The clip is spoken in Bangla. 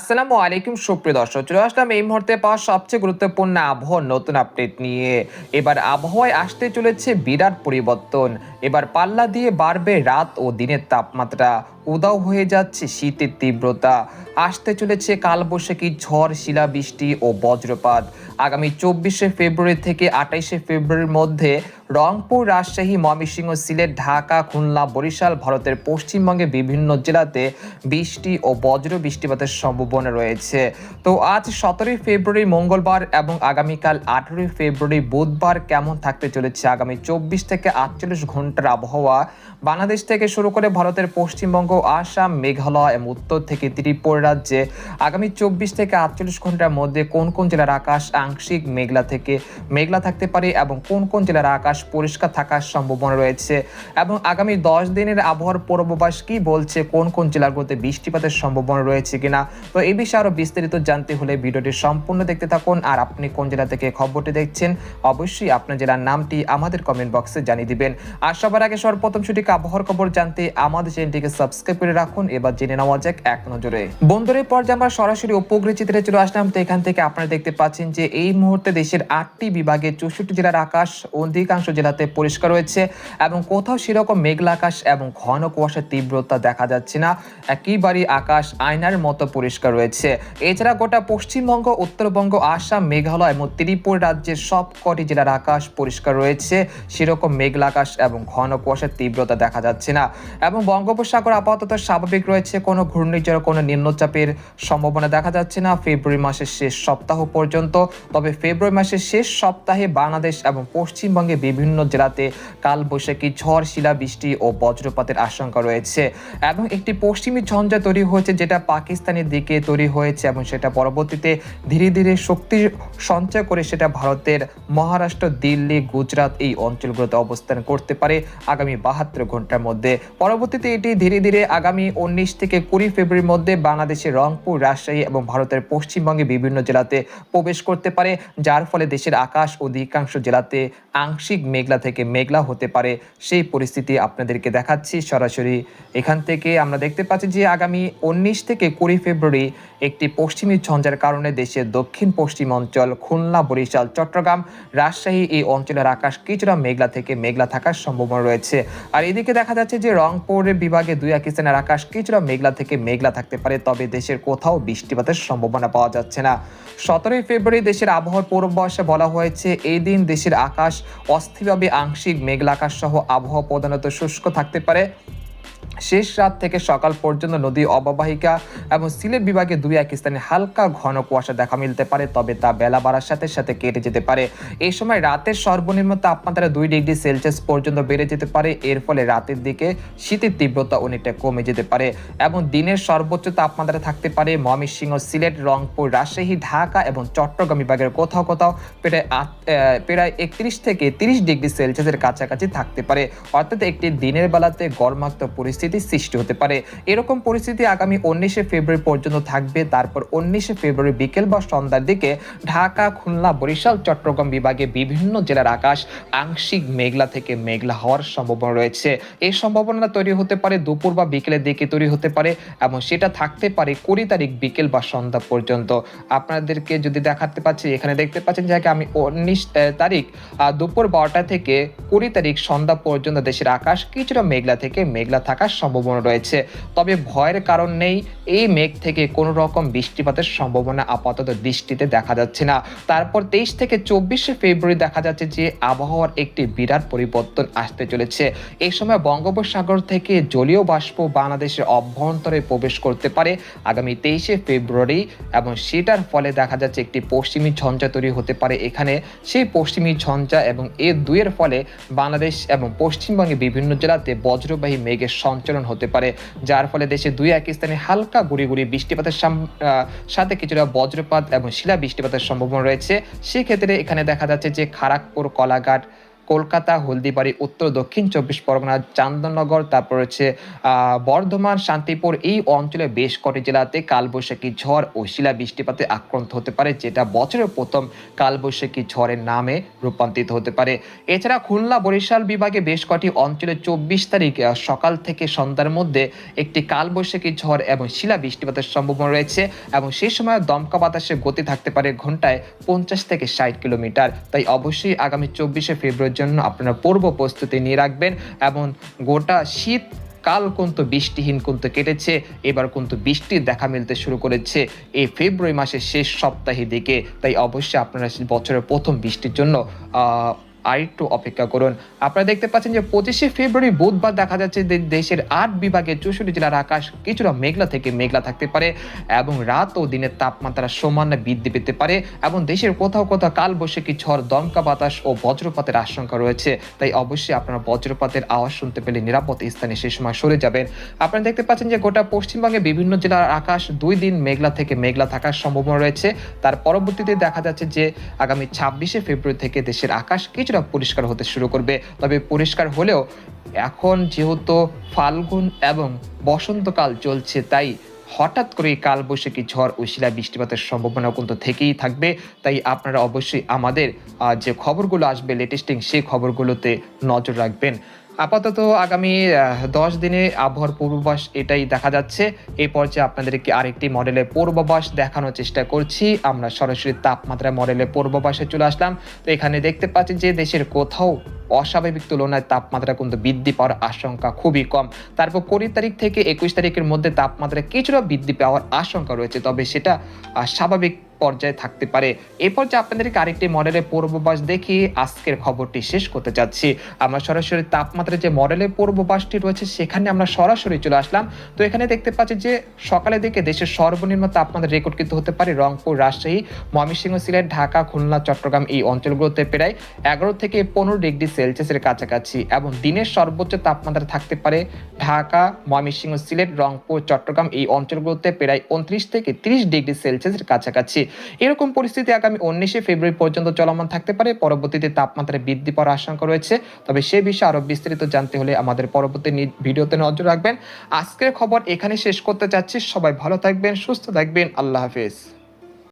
আসসালামু আলাইকুম সুপ্রিয় দর্শক, চলে আসলাম এই মুহূর্তে পাওয়া সবচেয়ে গুরুত্বপূর্ণ আবহাওয়ার নতুন আপডেট নিয়ে। এবার আবহাওয়ায় আসতে চলেছে বিরাট পরিবর্তন। এবার পাল্লা দিয়ে বাড়বে রাত ও দিনের তাপমাত্রা, উধাও হয়ে যাচ্ছে শীতের তীব্রতা, আসতে চলেছে কালবৈশাখী ঝড়, শিলাবৃষ্টি ও বজ্রপাত। আগামী 24শে ফেব্রুয়ারি থেকে 28শে ফেব্রুয়ারির মধ্যে রংপুর, রাজশাহী, ময়মনসিংহ, সিলেট, ঢাকা, খুলনা, বরিশাল, ভারতের পশ্চিমবঙ্গের বিভিন্ন জেলাতে বৃষ্টি ও বজ্র বৃষ্টিপাতের সম্ভাবনা রয়েছে। তো আজ 17 ফেব্রুয়ারি মঙ্গলবার এবং আগামীকাল 18 ফেব্রুয়ারি বুধবার কেমন থাকতে চলেছে আগামী 24 থেকে 48 ঘন্টার আবহাওয়া বাংলাদেশ থেকে শুরু করে ভারতের পশ্চিমবঙ্গ, আসাম, মেঘালয় এবং উত্তর থেকে ত্রিপুরা রাজ্যে আগামী 24 থেকে 48 ঘন্টার মধ্যে কোন কোন জেলার আকাশ আংশিক মেঘলা থেকে মেঘলা থাকতে পারে এবং কোন কোন জেলার আকাশ পরিষ্কার থাকার সম্ভাবনা রয়েছে এবং আগামী 10 দিনের আবহাওয়ার পূর্বাভাস কি বলছে, কোন কোন জেলাগুলোতে বৃষ্টিপাতের সম্ভাবনা রয়েছে কিনা। তো এই বিষয়ে আরো বিস্তারিত জানতে হলে ভিডিওটি সম্পূর্ণ দেখতে থাকুন। আর আপনি কোন জেলা থেকে খবরটি দেখছেন অবশ্যই আপনার জেলার নামটি আমাদের কমেন্ট বক্সে জানিয়ে দিবেন। আর সবার আগে সর্বপ্রথম সঠিক আবহাওয়ার খবর জানতে আমাদের চ্যানেলটিকে সাবস্ক্রাইব করে রাখুন। এবার জেনে নেওয়া যাক এক নজরে। বন্ধুদের পর্যায়ে আমরা সরাসরি উপগ্রহ চিত্রে চলে আসলাম। তো এখান থেকে আপনারা দেখতে পাচ্ছেন যে এই মুহূর্তে দেশের 8টি বিভাগে 64 জেলার আকাশ অধিকাংশ জেলাতে পরিষ্কার রয়েছে এবং কোথাও সেরকম মেঘলা আকাশ এবং ঘন কুয়াশার তীব্রতা দেখা যাচ্ছে না, একেবারে আকাশ আয়নার মতো পরিষ্কার রয়েছে। এছাড়া গোটা পশ্চিমবঙ্গ, উত্তরবঙ্গ, আসাম, মেঘালয় এবং ত্রিপুরা রাজ্যের সবকটি জেলার আকাশ পরিষ্কার রয়েছে, সেরকম মেঘলা আকাশ এবং ঘন কুয়াশার তীব্রতা দেখা যাচ্ছে না এবং বঙ্গোপসাগর আপাতত স্বাভাবিক রয়েছে, কোনো ঘূর্ণিঝড়, কোনো নিম্নচাপের সম্ভাবনা দেখা যাচ্ছে না ফেব্রুয়ারি মাসের শেষ সপ্তাহ পর্যন্ত। তবে ফেব্রুয়ারি মাসের শেষ সপ্তাহে বাংলাদেশ এবং পশ্চিমবঙ্গে বিভিন্ন জেলাতে কালবৈশাখী ঝড়, শিলাবৃষ্টি ও বজ্রপাতের আশঙ্কা রয়েছে এবং একটি পশ্চিমী ঝঞ্ঝা তৈরি হয়েছে যেটা পাকিস্তানের দিকে তৈরি হয়েছে এবং সেটা পরবর্তীতে ধীরে ধীরে শক্তি সঞ্চয় করে সেটা ভারতের মহারাষ্ট্র, দিল্লি, গুজরাট এই অঞ্চলগুলোতে অবস্থান করতে পারে আগামী 72 ঘন্টার মধ্যে। পরবর্তীতে এটি ধীরে ধীরে আগামী 19 থেকে 20 ফেব্রুয়ারির মধ্যে বাংলাদেশের রংপুর, রাজশাহী এবং ভারতের পশ্চিমবঙ্গে বিভিন্ন জেলাতে প্রবেশ করতে পারে, যার ফলে দেশের আকাশ অধিকাংশ জেলাতে আংশিক মেঘলা থেকে মেঘলা হতে পারে। সেই পরিস্থিতি আপনাদেরকে দেখাচ্ছি সরাসরি। এখান থেকে আমরা দেখতে পাচ্ছি যে আগামী 19 থেকে 20 ফেব্রুয়ারি একটি পশ্চিমী ঝঞ্ঝার কারণে দেশের দক্ষিণ পশ্চিম অঞ্চল, খুলনা, বরিশাল, চট্টগ্রাম, রাজশাহী এই অঞ্চলের আকাশ কিছুটা মেঘলা থেকে মেঘলা থাকার সম্ভাবনা রয়েছে। আর এদিকে দেখা যাচ্ছে যে রংপুরের বিভাগে 2-1 স্থানের আকাশ কিছুটা মেঘলা থেকে মেঘলা থাকতে পারে, তবে দেশের কোথাও বৃষ্টিপাতের সম্ভাবনা পাওয়া যাচ্ছে না। 17 ফেব্রুয়ারি দেশের আবহাওয়ার পূর্বাভাসে বলা হয়েছে এই দিন দেশের আকাশ অস্থিরভাবে আংশিক মেঘলা আকাশ সহ আবহাওয়া প্রধানত শুষ্ক থাকতে পারে। শেষ রাত থেকে সকাল পর্যন্ত নদী অববাহিকা এবং সিলেট বিভাগে 2-1 স্থানে হালকা ঘন কুয়াশা দেখা মিলতে পারে, তবে তা বেলা বাড়ার সাথে সাথে কেটে যেতে পারে। এই সময় রাতের সর্বনিম্ন তাপমাত্রা 2 ডিগ্রি সেলসিয়াস পর্যন্ত বেড়ে যেতে পারে, এর ফলে রাতের দিকে শীতের তীব্রতা অনেকটা কমে যেতে পারে এবং দিনের সর্বোচ্চ তাপমাত্রা থাকতে পারে ময়মনসিংহ, সিলেট, রংপুর, রাজশাহী, ঢাকা এবং চট্টগ্রাম বিভাগের কোথাও কোথাও প্রায় 31 থেকে 30 ডিগ্রি সেলসিয়াসের কাছাকাছি থাকতে পারে, অর্থাৎ একটি দিনের বেলাতে গরমাক্ত পরিস্থিতি সৃষ্টি হতে পারে। এরকম পরিস্থিতি আগামী 19শে ফেব্রুয়ারি পর্যন্ত থাকবে। তারপর 19শে ফেব্রুয়ারি বিকেল বা সন্ধ্যার দিকে ঢাকা, খুলনা, বরিশাল, চট্টগ্রাম বিভাগে বিভিন্ন জেলার আকাশ আংশিক মেঘলা থেকে মেঘলা হওয়ার সম্ভাবনা রয়েছে। এই সম্ভাবনা তৈরি হতে পারে দুপুর বা বিকেলের দিকে তৈরি হতে পারে এবং সেটা থাকতে পারে 20 তারিখ বিকেল বা সন্ধ্যা পর্যন্ত। আপনাদেরকে যদি দেখাতে পাচ্ছি, এখানে দেখতে পাচ্ছেন যে আমি 19 তারিখ দুপুর 12টা থেকে 20 তারিখ সন্ধ্যা পর্যন্ত দেশের আকাশ কিছুটা মেঘলা থেকে মেঘলা থাকার সম্ভাবনা রয়েছে, তবে ভয়ের কারণ নেই। এই মেঘ থেকে কোনো রকম বৃষ্টিপাতের সম্ভাবনা আপাতত দৃষ্টিতে দেখা যাচ্ছে না। তারপর 23 থেকে 24শে ফেব্রুয়ারি দেখা যাচ্ছে যে আবহাওয়ার একটি বিরাট পরিবর্তন আসতে চলেছে। এই সময় বঙ্গোপসাগর থেকে জলীয় বাষ্প বাংলাদেশের অভ্যন্তরে প্রবেশ করতে পারে আগামী 23শে ফেব্রুয়ারি এবং সেটার ফলে দেখা যাচ্ছে একটি পশ্চিমী ঝঞ্ঝা তৈরি হতে পারে এখানে। সেই পশ্চিমী ঝঞ্ঝা এবং এর দুয়ের ফলে বাংলাদেশ এবং পশ্চিমবঙ্গে বিভিন্ন জেলাতে বজ্রবাহী মেঘের সঞ্চালন হতে পারে, যার ফলে দেশে 2-1 স্থানে হালকা গুড়ি গুড়ি বৃষ্টিপাতের সাথে কিছুটা বজ্রপাত এবং শিলা বৃষ্টিপাতের সম্ভাবনা রয়েছে। সেক্ষেত্রে এখানে দেখা যাচ্ছে যে খড়গপুর, কোলাঘাট, কলকাতা, হলদিবাড়ি, উত্তর দক্ষিণ 24 পরগনা, চান্দননগর, তারপর হচ্ছে বর্ধমান, শান্তিপুর এই অঞ্চলে বেশ কটি জেলাতে কালবৈশাখী ঝড় ও শিলাবৃষ্টিপাতে আক্রান্ত হতে পারে, যেটা বছরের প্রথম কালবৈশাখী ঝড়ের নামে রূপান্তরিত হতে পারে। এছাড়া খুলনা, বরিশাল বিভাগে বেশ কটি অঞ্চলে 24 তারিখ সকাল থেকে সন্ধ্যার মধ্যে একটি কালবৈশাখী ঝড় এবং শিলাবৃষ্টিপাতের সম্ভাবনা রয়েছে, এবং সেই সময় দমকা বাতাসের গতি থাকতে পারে ঘন্টায় 50 থেকে 60 কিলোমিটার। তাই অবশ্যই আগামী 24শে ফেব্রুয়ারির জন্য আপনারা পূর্ব প্রস্তুতি নিয়ে রাখবেন, এবং গোটা শীত কাল কিন্তু বৃষ্টিহীন কিন্তু কেটেছে, এবার কিন্তু বৃষ্টির দেখা মিলতে শুরু করেছে এই ফেব্রুয়ারি মাসের শেষ সপ্তাহের দিকে। তাই অবশ্যই আপনারা বছরের প্রথম বৃষ্টির জন্য আরেকটু অপেক্ষা করুন। আপনারা দেখতে পাচ্ছেন যে 25শে ফেব্রুয়ারি বুধবার দেখা যাচ্ছে দেশের 8 বিভাগে 64 জেলার আকাশ কিছুটা মেঘলা থেকে মেঘলা থাকতে পারে, এবং রাত ও দিনের তাপমাত্রা সমান বৃদ্ধি পেতে পারে, এবং দেশের কোথাও কোথাও কালবৈশাখী ঝড়, দমকা বাতাস ও বজ্রপাতের আশঙ্কা রয়েছে। তাই অবশ্যই আপনারা বজ্রপাতের আওয়াজ শুনতে পেলে নিরাপদ স্থানে সেই সময় সরে যাবেন। আপনারা দেখতে পাচ্ছেন যে গোটা পশ্চিমবঙ্গে বিভিন্ন জেলার আকাশ 2 দিন মেঘলা থেকে মেঘলা থাকার সম্ভাবনা রয়েছে। তার পরবর্তীতে দেখা যাচ্ছে যে আগামী 26শে ফেব্রুয়ারি থেকে দেশের আকাশ কিছুটা পরিষ্কার হতে শুরু করবে। তবে পরিষ্কার হলেও এখন যেহেতু ফাল্গুন এবং বসন্তকাল চলছে, তাই হঠাৎ করে কালবৈশাখী ঝড় ও শিলাবৃষ্টিপাতের সম্ভাবনা কিন্তু থেকেই থাকবে। তাই আপনারা অবশ্যই আমাদের যে খবরগুলো আসবে লেটেস্টিং, সেই খবরগুলোতে নজর রাখবেন। আপাতত আগামী 10 দিনে আবহাওয়ার পূর্বাভাস এটাই দেখা যাচ্ছে। এই পর্যায়ে আপনাদেরকে আরেকটি মডেলের পূর্বাভাস দেখানোর চেষ্টা করছি। আমরা সরাসরি তাপমাত্রা মডেলের পূর্বাভাসে চলে আসলাম। তো এখানে দেখতে পাচ্ছি যে দেশের কোথাও অস্বাভাবিক তুলনায় তাপমাত্রা কিন্তু বৃদ্ধি পাওয়ার আশঙ্কা খুবই কম। তারপর 20 তারিখ থেকে 21 তারিখের মধ্যে তাপমাত্রা কিছুটা বৃদ্ধি পাওয়ার আশঙ্কা রয়েছে, তবে সেটা স্বাভাবিক পর্যায়ে থাকতে পারে। এই পর্যায়ে আপনাদেরকে আরেকটি মডেলের পূর্বাভাস দেখিয়ে আজকের খবরটি শেষ করতে চাচ্ছি। আমরা সরাসরি তাপমাত্রার যে মডেলের পূর্বাভাসটি রয়েছে সেখানে আমরা সরাসরি চলে আসলাম। তো এখানে দেখতে পাচ্ছি যে সকালের দিকে দেশের সর্বনিম্ন তাপমাত্রা রেকর্ড কিন্তু হতে পারে রংপুর, রাজশাহী, ময়মনসিংহ, সিলেট, ঢাকা, খুলনা, চট্টগ্রাম এই অঞ্চলগুলোতে প্রায় 11 থেকে 15 ডিগ্রি সেলসিয়াসের কাছাকাছি, এবং দিনের সর্বোচ্চ তাপমাত্রা থাকতে পারে ঢাকা, ময়মনসিংহ, সিলেট, রংপুর, চট্টগ্রাম এই অঞ্চলগুলোতে প্রায় 29 থেকে 30 ডিগ্রি সেলসিয়াসের কাছাকাছি। এরকম পরিস্থিতি আগামী 19শে ফেব্রুয়ারি পর্যন্ত চলমান থাকতে পারে। পরবর্তীতে তাপমাত্রা বৃদ্ধি পাওয়ার আশঙ্কা রয়েছে। তবে সে বিষয়ে আরো বিস্তারিত জানতে হলে আমাদের পরবর্তী ভিডিওতে নজর রাখবেন। আজকের খবর এখানে শেষ করতে চাচ্ছি। সবাই ভালো থাকবেন, সুস্থ থাকবেন। আল্লাহ হাফেজ।